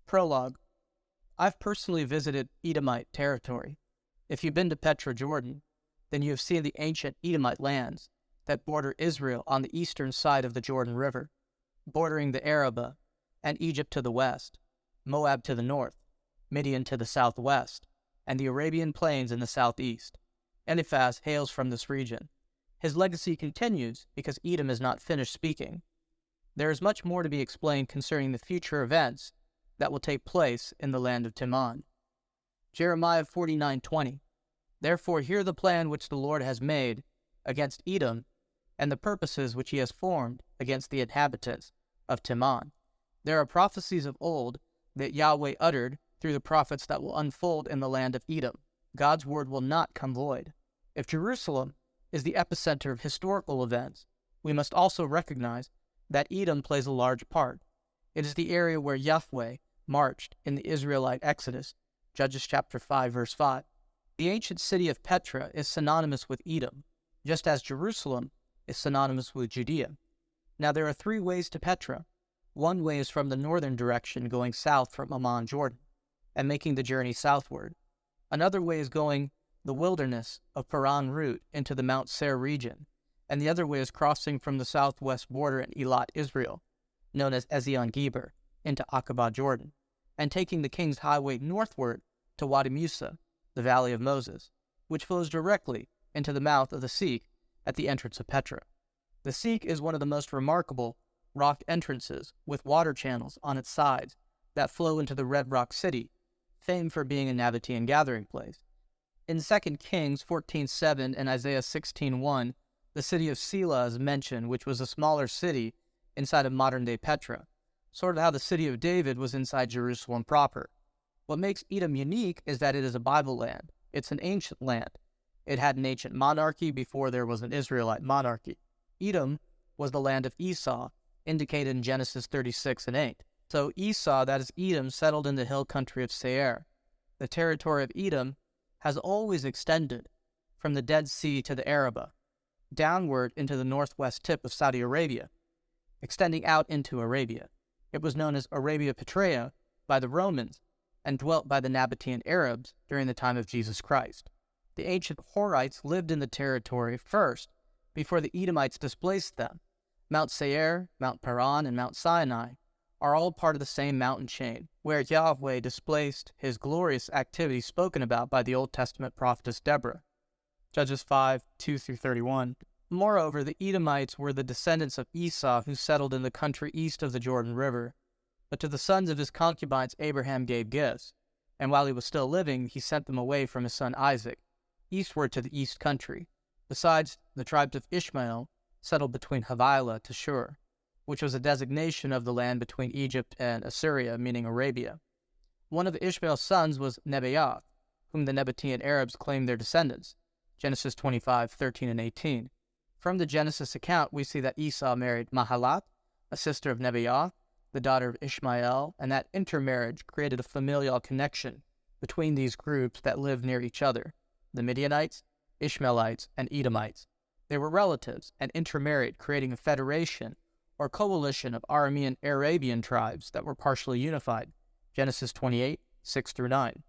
Prologue. I've personally visited Edomite territory. If you've been to Petra, Jordan, then you have seen the ancient Edomite lands that border Israel on the eastern side of the Jordan River, bordering the Arabah and Egypt to the west, Moab to the north, Midian to the southwest, and the Arabian plains in the southeast. Eliphaz hails from this region. His legacy continues because Edom is not finished speaking. There is much more to be explained concerning the future events that will take place in the land of Teman. Jeremiah 49:20. Therefore hear the plan which the Lord has made against Edom, and the purposes which he has formed against the inhabitants of Teman. There are prophecies of old that Yahweh uttered through the prophets that will unfold in the land of Edom. God's word will not come void. If Jerusalem is the epicenter of historical events, we must also recognize that Edom plays a large part. It is the area where Yahweh marched in the Israelite Exodus, Judges chapter 5, verse 5. The ancient city of Petra is synonymous with Edom, just as Jerusalem is synonymous with Judea. Now there are three ways to Petra. One way is from the northern direction going south from Amman, Jordan, and making the journey southward. Another way is going the wilderness of Paran route into the Mount Seir region, and the other way is crossing from the southwest border in Elat, Israel, known as Ezion Geber, into Aqaba, Jordan, and taking the King's Highway northward to Wadi Musa, the Valley of Moses, which flows directly into the mouth of the Seek at the entrance of Petra. The Seek is one of the most remarkable rock entrances with water channels on its sides that flow into the Red Rock City, famed for being a Nabatean gathering place. In 2 Kings 14:7 and Isaiah 16:1, the city of Selah is mentioned, which was a smaller city inside of modern-day Petra, sort of how the city of David was inside Jerusalem proper. What makes Edom unique is that it is a Bible land. It's an ancient land. It had an ancient monarchy before there was an Israelite monarchy. Edom was the land of Esau, indicated in Genesis 36:8. So Esau, that is Edom, settled in the hill country of Seir. The territory of Edom has always extended from the Dead Sea to the Arabah, downward into the northwest tip of Saudi Arabia, extending out into Arabia. It was known as Arabia Petraea by the Romans and dwelt by the Nabatean Arabs during the time of Jesus Christ. The ancient Horites lived in the territory first before the Edomites displaced them. Mount Seir, Mount Paran, and Mount Sinai are all part of the same mountain chain, where Yahweh displaced his glorious activity spoken about by the Old Testament prophetess Deborah. Judges 5:2-31. Moreover, the Edomites were the descendants of Esau who settled in the country east of the Jordan River. But to the sons of his concubines Abraham gave gifts, and while he was still living, he sent them away from his son Isaac, eastward to the east country. Besides, the tribes of Ishmael settled between Havilah to Shur, which was a designation of the land between Egypt and Assyria, meaning Arabia. One of Ishmael's sons was Nebaioth, whom the Nabatean Arabs claimed their descendants, Genesis 25:13 and 18. From the Genesis account, we see that Esau married Mahalat, a sister of Nebaioth, the daughter of Ishmael, and that intermarriage created a familial connection between these groups that lived near each other, the Midianites, Ishmaelites, and Edomites. They were relatives and intermarried, creating a federation or coalition of Aramean Arabian tribes that were partially unified, Genesis 28:6-9.